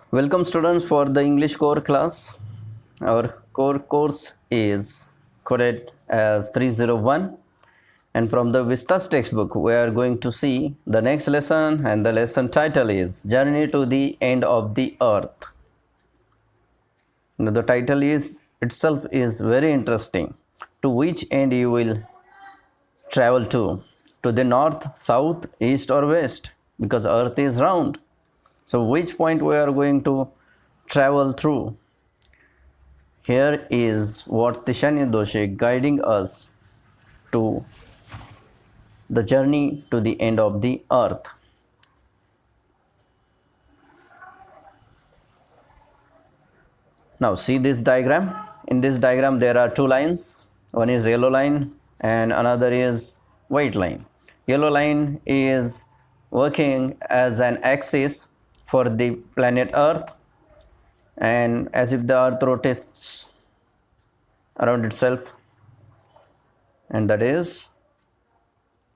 Welcome students for the English core class. Our core course is coded as 301, and from the Vistas textbook we are going to see the next lesson, and the lesson title is Journey to the End of the Earth. Now, the title is itself is very interesting. To which end you will travel to the north, south, east or west, because earth is round. So which point we are going to travel through? Here is what Tishani Doshi guiding us to the journey to the end of the earth. Now see this diagram. In this diagram there are two lines. One is yellow line and another is white line. Yellow line is working as an axis for the planet earth, and as if the earth rotates around itself, and that is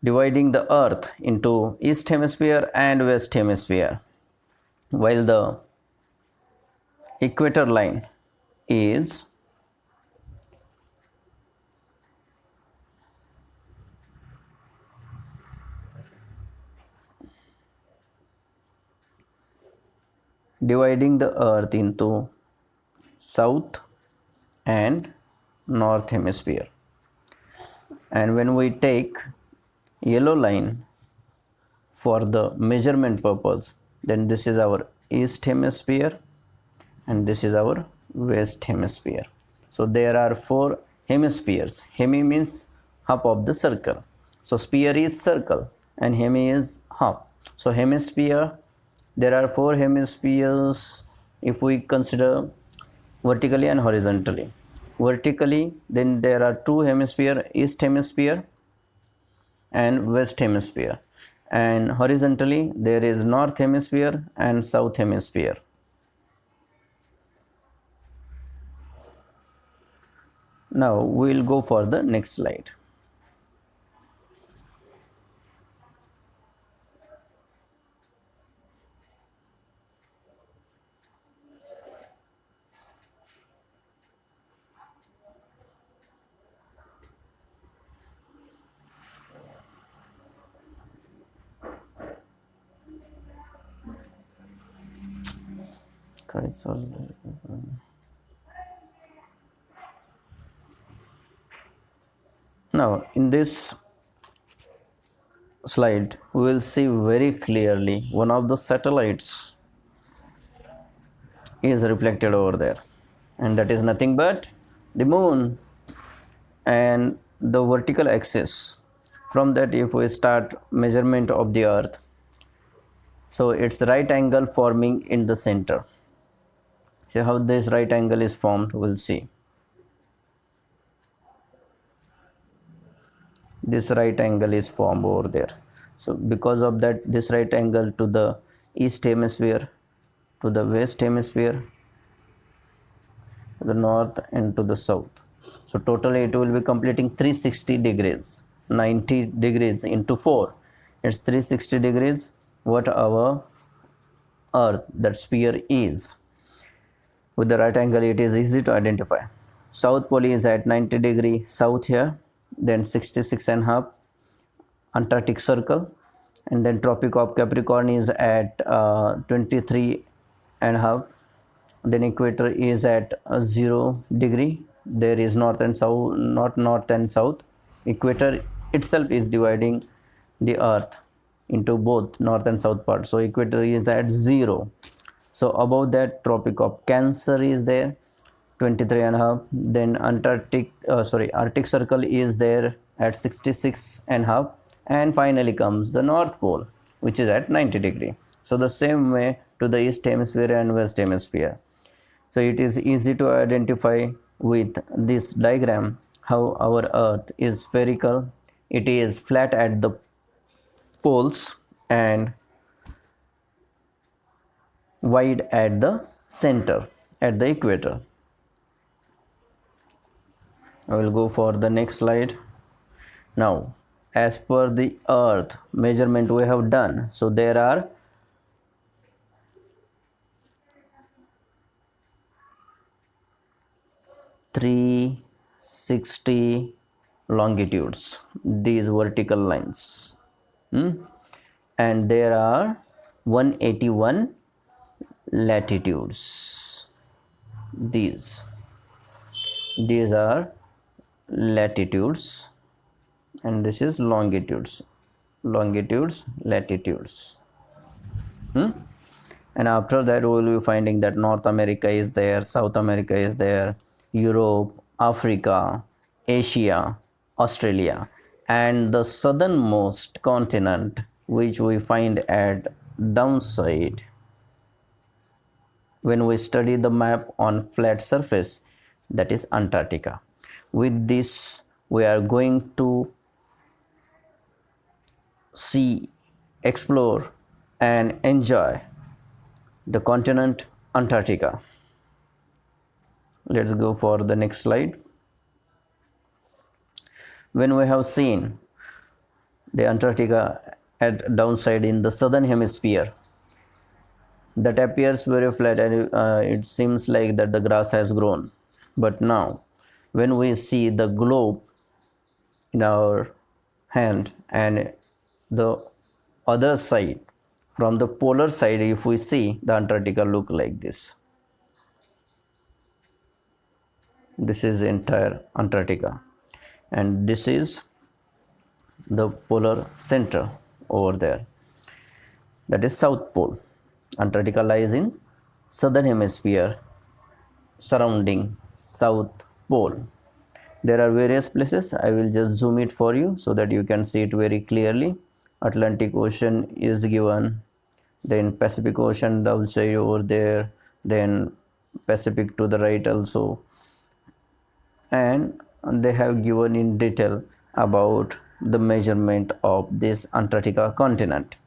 dividing the earth into east hemisphere and west hemisphere, while the equator line is dividing the earth into south and north hemisphere. And when we take yellow line for the measurement purpose, then this is our east hemisphere and this is our west hemisphere. So there are four hemispheres. Hemi means half of the circle. So sphere is circle and hemi is half. So hemisphere, there are four hemispheres if we consider vertically and horizontally. Vertically, then there are two hemisphere, east hemisphere and west hemisphere, and horizontally there is north hemisphere and south hemisphere. Now we will go for the next slide. Now in this slide we will see very clearly one of the satellites is reflected over there, and that is nothing but the moon and the vertical axis. From that, if we start measurement of the earth, so it's right angle forming in the center. So how this right angle is formed, we'll see. This right angle is formed over there. So because of that, this right angle to the east hemisphere, to the west hemisphere, to the north and to the south. So totally it will be completing 360 degrees. 90 degrees into 4, it's 360 degrees what our earth, that sphere, is. With the right angle it is easy to identify. South pole is at 90 degree south here, then 66 and a half Antarctic circle, and then Tropic of Capricorn is at 23 and a half, then equator is at 0 degree. There is north and south, not north and south. Equator itself is dividing the earth into both north and south part, so equator is at 0. So above that, Tropic of Cancer is there, 23 and a half. Then Arctic circle is there at 66 and a half, and finally comes the North Pole, which is at 90 degree. So the same way to the east hemisphere and west hemisphere. So it is easy to identify with this diagram how our earth is spherical. It is flat at the poles and wide at the center, at the equator. I will go for the next slide. Now, as per the earth measurement we have done, so there are 360 longitudes, these vertical lines. And there are 181 latitudes. These are latitudes, and this is longitudes, latitudes. And after that we will be finding that North America is there, South America is there, Europe, Africa, Asia, Australia, and the southernmost continent which we find at downside when we study the map on flat surface, that is Antarctica. With this we are going to see, explore and enjoy the continent Antarctica. Let's go for the next slide. When we have seen the Antarctica at downside in the southern hemisphere, that appears very flat, and it seems like that the grass has grown. But now when we see the globe in our hand and the other side, from the polar side, if we see the Antarctica look like this. This is entire Antarctica, and this is the polar center over there, that is South Pole. Antarctica lies in southern hemisphere surrounding South Pole. There are various places. I will just zoom it for you so that you can see it very clearly. Atlantic Ocean is given, then Pacific Ocean outside over there, then Pacific to the right also, and they have given in detail about the measurement of this Antarctica continent.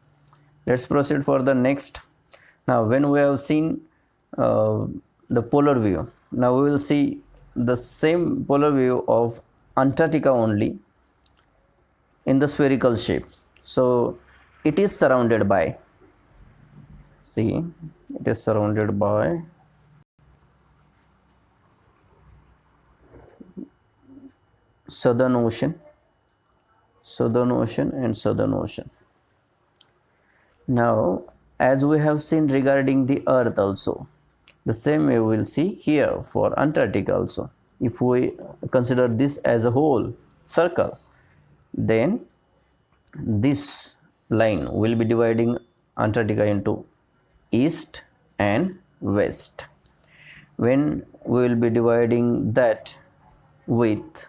Let's proceed for the next. Now when we have seen the polar view, now we will see the same polar view of Antarctica only in the spherical shape. So it is surrounded by, see, it is surrounded by Southern Ocean and Southern Ocean. Now as we have seen regarding the earth also, the same way we will see here for Antarctica also. If we consider this as a whole circle, then this line will be dividing Antarctica into east and west. When we will be dividing that with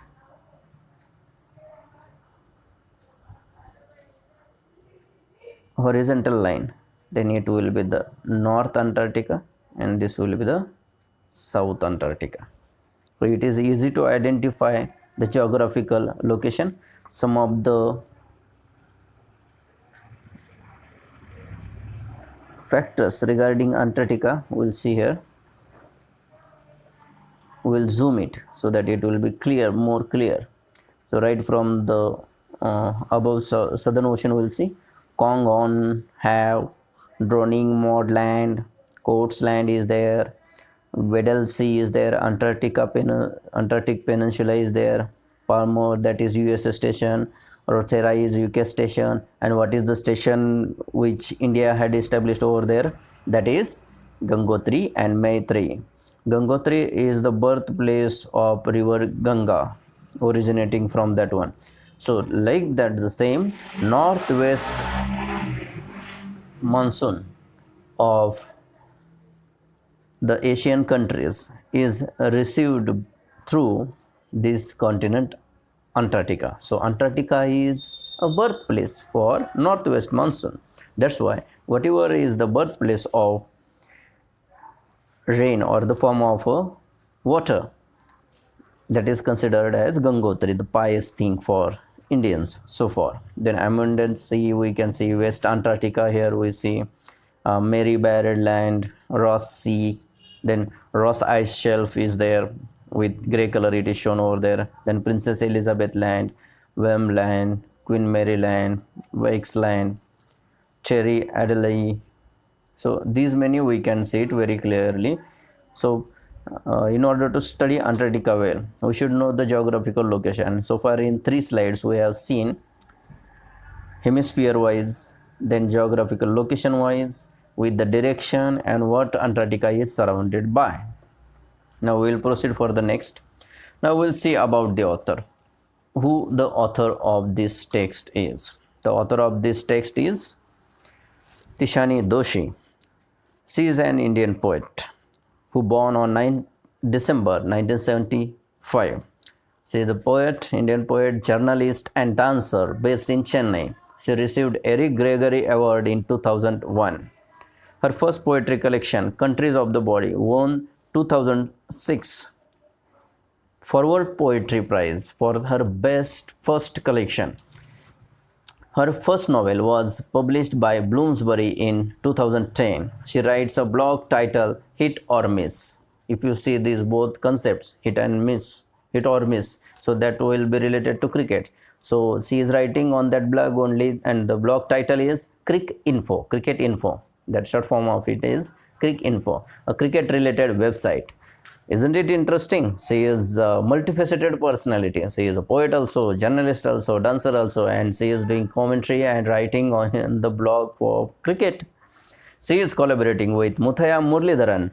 horizontal line, then it will be the North Antarctica and this will be the South Antarctica. So it is easy to identify the geographical location. Some of the factors regarding Antarctica we'll see here. We'll zoom it so that it will be clear, more clear. So right from the above Southern Ocean we'll see Kong on have, Droning Mod Land, Coates Land is there, Weddell Sea is there, Antarctic Peninsula is there, Palmer, that is US station, Rothera is UK station, and what is the station which India had established over there? That is Gangotri and Maitri. Gangotri is the birthplace of river Ganga, originating from that one. So like that, the same northwest monsoon of the Asian countries is received through this continent Antarctica. So Antarctica is a birthplace for northwest monsoon. That's why whatever is the birthplace of rain or the form of water, that is considered as Gangotri, the pious thing for Indians so far. Then Abundant Sea, we can see West Antarctica. Here we see Mary Barrett Land, Ross Sea. Then Ross Ice Shelf is there with grey color, it is shown over there. Then Princess Elizabeth Land, Wem Land, Queen Mary Land, Wakes Land, Cherry Adelaide. So these many we can see it very clearly. So in order to study Antarctica well, we should know the geographical location. So far in 3 slides we have seen hemisphere wise, then geographical location wise, with the direction and what Antarctica is surrounded by. Now we will proceed for the next. Now we'll see about the author, who the author of this text is. The author of this text is Tishani Doshi. She is an Indian poet who born on 9 December 1975. She is a poet, Indian poet, journalist and dancer based in Chennai. She received Eric Gregory Award in 2001. Her first poetry collection, Countries of the Body, won 2006 Forward Poetry Prize for her best first collection. Her first novel was published by Bloomsbury in 2010. She writes a blog titled Hit or Miss. If you see these both concepts, hit and miss, hit or miss, so that will be related to cricket. So she is writing on that blog only, and the blog title is Cricket Info. That short form of it is Cricket Info, a cricket related website. Isn't it interesting? She is a multifaceted personality. She is a poet also, journalist also, dancer also, and she is doing commentary and writing on the blog for cricket. She is collaborating with Muthaiya Muralidharan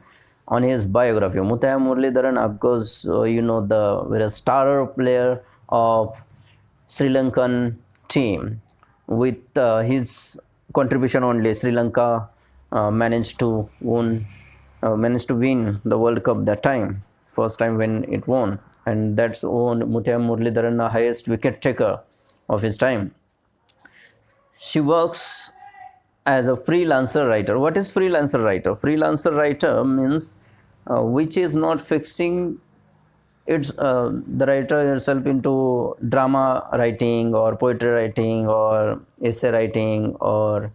on his biography. Muthaiya Muralidharan, of course, you know, the very star player of Sri Lankan team. With his contribution only, Sri Lanka managed to win the World Cup that time, first time when it won, and that's won Muthaiya Muralidharan, the highest wicket taker of his time. She works as a freelancer writer. What is freelancer writer? Freelancer writer means which is not fixing it's the writer herself into drama writing or poetry writing or essay writing or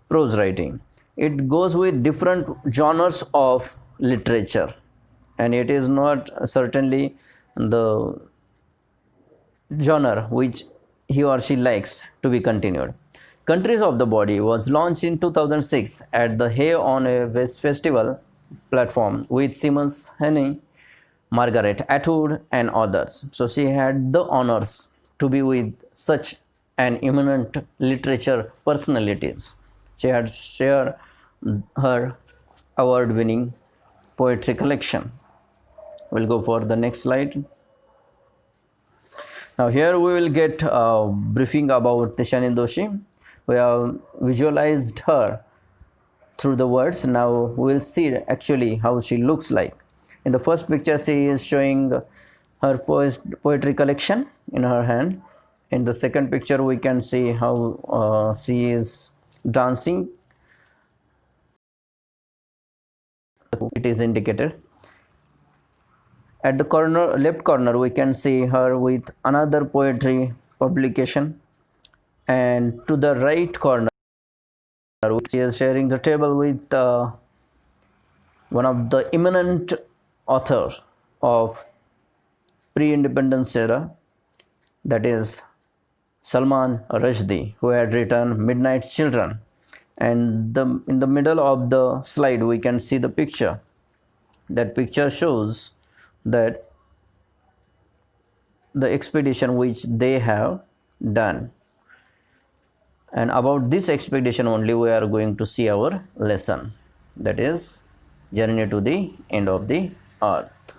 prose writing. It goes with different genres of literature, and it is not certainly the genre which he or she likes to be continued. Countries of the Body was launched in 2006 at the Hay on a West Festival platform with Simmons Henning, Margaret Atwood, and others. So she had the honors to be with such an eminent literature personalities. She had shared her award-winning poetry collection. We'll go for the next slide. Now here we will get a briefing about Tishani Doshi. We have visualized her through the words. Now we will see actually how she looks like. In the first picture, she is showing her first poetry collection in her hand. In the second picture, we can see how she is dancing. It is indicated. At the corner, left corner, we can see her with another poetry publication, and to the right corner, she is sharing the table with one of the eminent authors of pre-independence era, that is Salman Rushdie, who had written Midnight Children. And in the middle of the slide, we can see the picture. That picture shows that the expedition which they have done. And about this expedition only we are going to see our lesson, that is Journey to the End of the Earth.